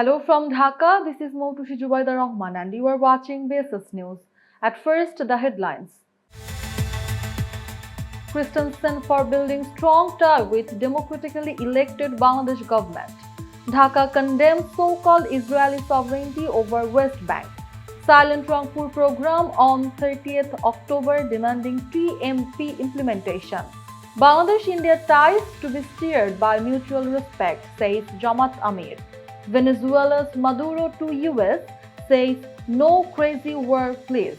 Hello from Dhaka, this is Moutushi Jubaida Rahman and you are watching Basis News. At first, the headlines. Christensen for building strong tie with democratically elected Bangladesh government. Dhaka condemns so-called Israeli sovereignty over West Bank. Silent Rangpur program on 30th October demanding TMP implementation. Bangladesh-India ties to be steered by mutual respect, says JamaatAmeer. Venezuela's Maduro to US says no crazy war please.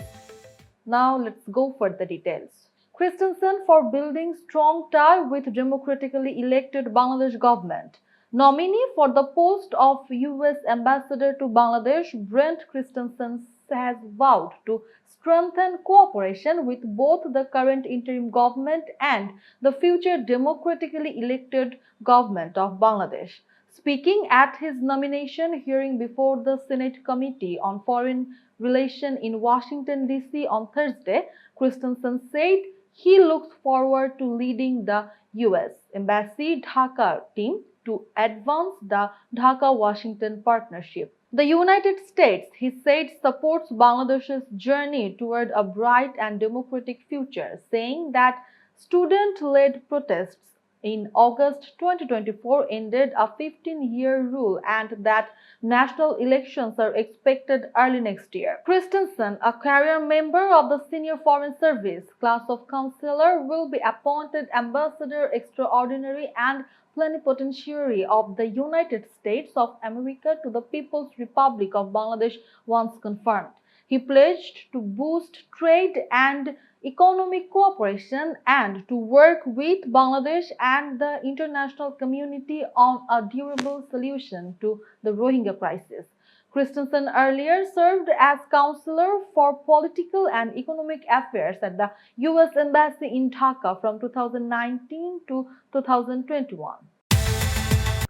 Now let's go for the details. Christensen for building strong tie with democratically elected Bangladesh government. Nominee for the post of US ambassador to Bangladesh, Brent Christensen has vowed to strengthen cooperation with both the current interim government and the future democratically elected government of Bangladesh. Speaking at his nomination hearing before the Senate Committee on Foreign Relations in Washington, D.C. on Thursday, Christensen said he looks forward to leading the U.S. Embassy Dhaka team to advance the Dhaka-Washington partnership. The United States, he said, supports Bangladesh's journey toward a bright and democratic future, saying that student-led protests in August 2024 ended a 15-year rule and that national elections are expected early next year. Christensen, a career member of the Senior Foreign Service class of counselor, will be appointed Ambassador Extraordinary and Plenipotentiary of the United States of America to the People's Republic of Bangladesh once confirmed. He pledged to boost trade and economic cooperation and to work with Bangladesh and the international community on a durable solution to the Rohingya crisis. Christensen earlier served as counselor for political and economic affairs at the US Embassy in Dhaka from 2019 to 2021.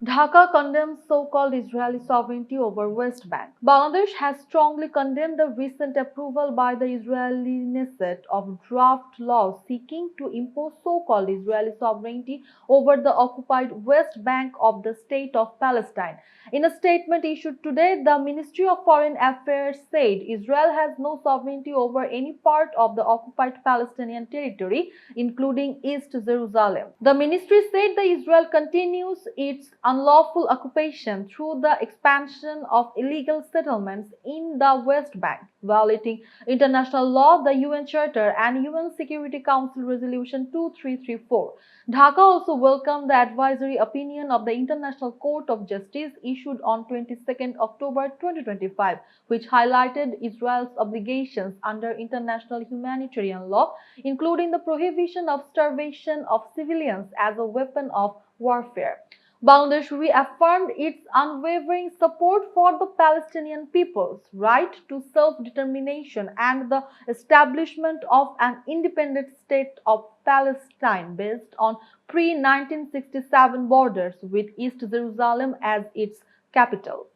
Dhaka condemns so-called Israeli sovereignty over West Bank. Bangladesh has strongly condemned the recent approval by the Israeli Knesset of draft laws seeking to impose so-called Israeli sovereignty over the occupied West Bank of the State of Palestine. In a statement issued today, the Ministry of Foreign Affairs said Israel has no sovereignty over any part of the occupied Palestinian territory, including East Jerusalem. The ministry said that Israel continues its unlawful occupation through the expansion of illegal settlements in the West Bank, violating international law, the UN Charter, and UN Security Council Resolution 2334. Dhaka also welcomed the advisory opinion of the International Court of Justice issued on 22nd October 2025, which highlighted Israel's obligations under international humanitarian law, including the prohibition of starvation of civilians as a weapon of warfare. Bangladesh reaffirmed its unwavering support for the Palestinian people's right to self-determination and the establishment of an independent state of Palestine based on pre-1967 borders with East Jerusalem as its capital.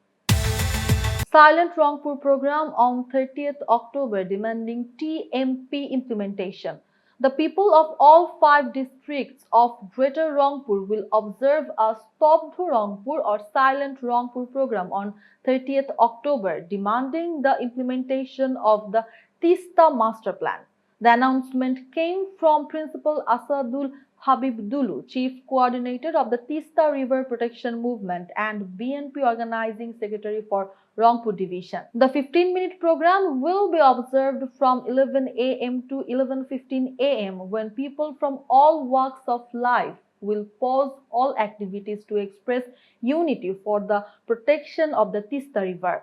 Silent Rangpur program on 30th October demanding TMP implementation. The people of all 5 districts of Greater Rangpur will observe a Stop Rangpur or Silent Rangpur program on 30th October, demanding the implementation of the Tista Master Plan. The announcement came from Principal Asadul Habib Dulu, Chief Coordinator of the Tista River Protection Movement and BNP Organizing Secretary for Rangpur Division. The 15-minute program will be observed from 11 a.m. to 11:15 a.m. when people from all walks of life will pause all activities to express unity for the protection of the Tista River.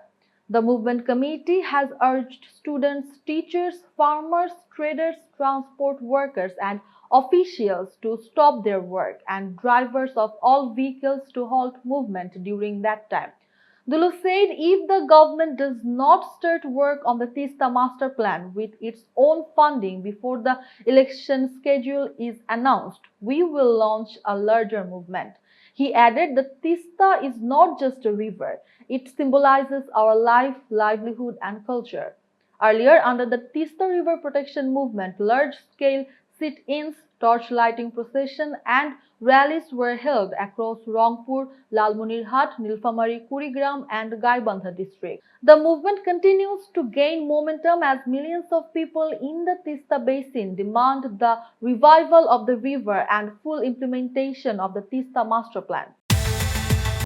The movement committee has urged students, teachers, farmers, traders, transport workers, and officials to stop their work and drivers of all vehicles to halt movement during that time. Dulu said if the government does not start work on the Tista Master Plan with its own funding before the election schedule is announced, we will launch a larger movement. He added that Tista is not just a river, it symbolizes our life, livelihood, and culture. Earlier, under the Tista River Protection Movement, large-scale sit-ins, torch-lighting procession, and rallies were held across Rangpur, Lalmonirhat, Nilphamari, Kurigram, and Gaibandha districts. The movement continues to gain momentum as millions of people in the Tista Basin demand the revival of the river and full implementation of the Tista Master Plan.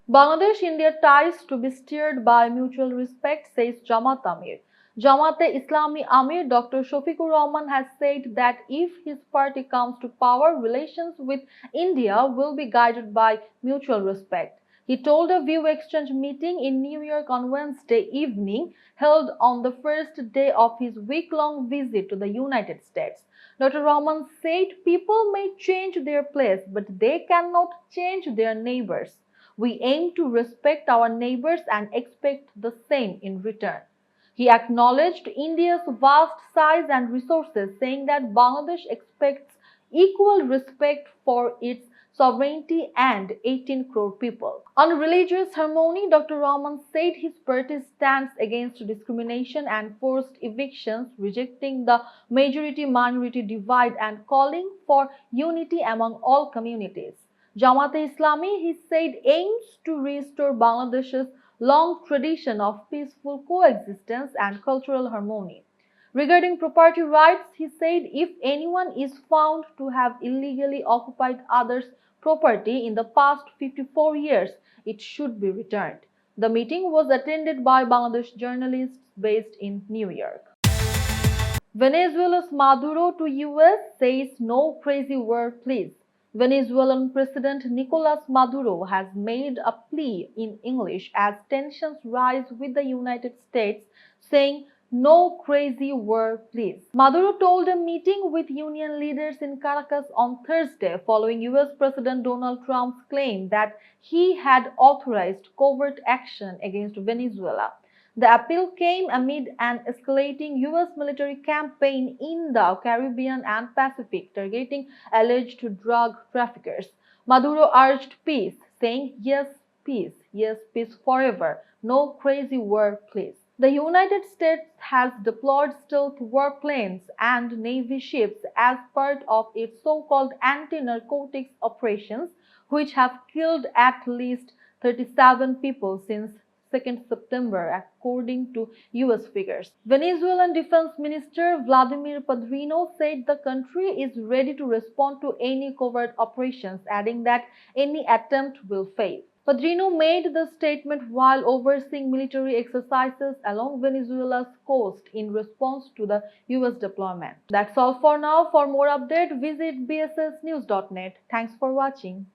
Bangladesh-India ties to be steered by mutual respect, says JamaatAmeer. Jamaat-e-Islami Amir Dr. Shafiqur Rahman has said that if his party comes to power, relations with India will be guided by mutual respect. He told a view exchange meeting in New York on Wednesday evening, held on the first day of his week-long visit to the United States. Dr. Rahman said people may change their place, but they cannot change their neighbors. We aim to respect our neighbors and expect the same in return. He acknowledged India's vast size and resources, saying that Bangladesh expects equal respect for its sovereignty and 18 crore people. On religious harmony, Dr. Rahman said his party stands against discrimination and forced evictions, rejecting the majority-minority divide and calling for unity among all communities. Jamaat-e-Islami, he said, aims to restore Bangladesh's long tradition of peaceful coexistence and cultural harmony. Regarding property rights, he said if anyone is found to have illegally occupied others' property in the past 54 years, it should be returned. The meeting was attended by Bangladesh journalists based in New York. Venezuela's Maduro to US says no crazy war please. Venezuelan President Nicolas Maduro has made a plea in English as tensions rise with the United States, saying no crazy war please. Maduro told a meeting with union leaders in Caracas on Thursday following US President Donald Trump's claim that he had authorized covert action against Venezuela. The appeal came amid an escalating US military campaign in the Caribbean and Pacific targeting alleged drug traffickers. Maduro urged peace, saying yes peace forever, no crazy war please. The United States has deployed stealth warplanes and Navy ships as part of its so-called anti-narcotics operations, which have killed at least 37 people since 2nd September, according to US figures. Venezuelan Defense Minister Vladimir Padrino said the country is ready to respond to any covert operations, adding that any attempt will fail. Padrino made the statement while overseeing military exercises along Venezuela's coast in response to the US deployment. That's all for now. For more updates, visit bssnews.net. Thanks for watching.